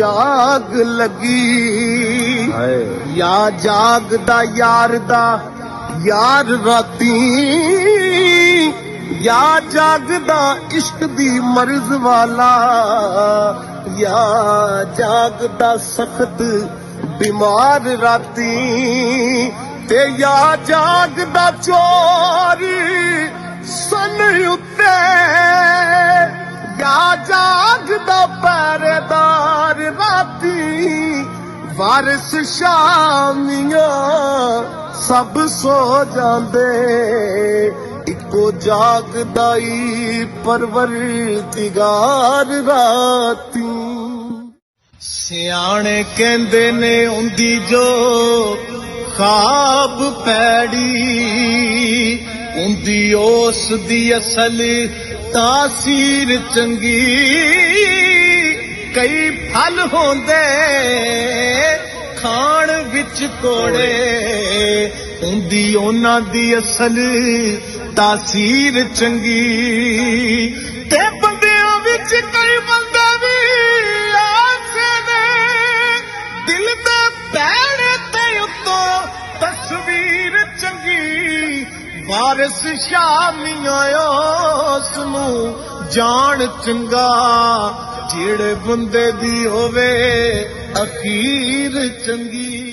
जाग लगी या जागदा यार दा यार राती या जागदा इश्क दी मर्ज वाला या जागदा सख्त बीमार राती ते या जागदा चोर सन उत्ते या जागदा पहरेदार राती वारिस शामियां सब सो जांदे इको जागदाई परवरदिगार राती सियाणे कहंदे ने उंदी जो खाब पैड़ी उंदी उस दी असल तासीर चंगी कई फल होंदे खाण विच कोड़े उंदी ओना दी असल तासीर चंगी ते बंदियां विच कई बंदे भी ऐसे ने दिल दे पैणे ते उत्तों तस्वीर चंगी वारिस शामियां उसनू जान चंगा जेड़े बंदे दी होवे अखीर चंगी।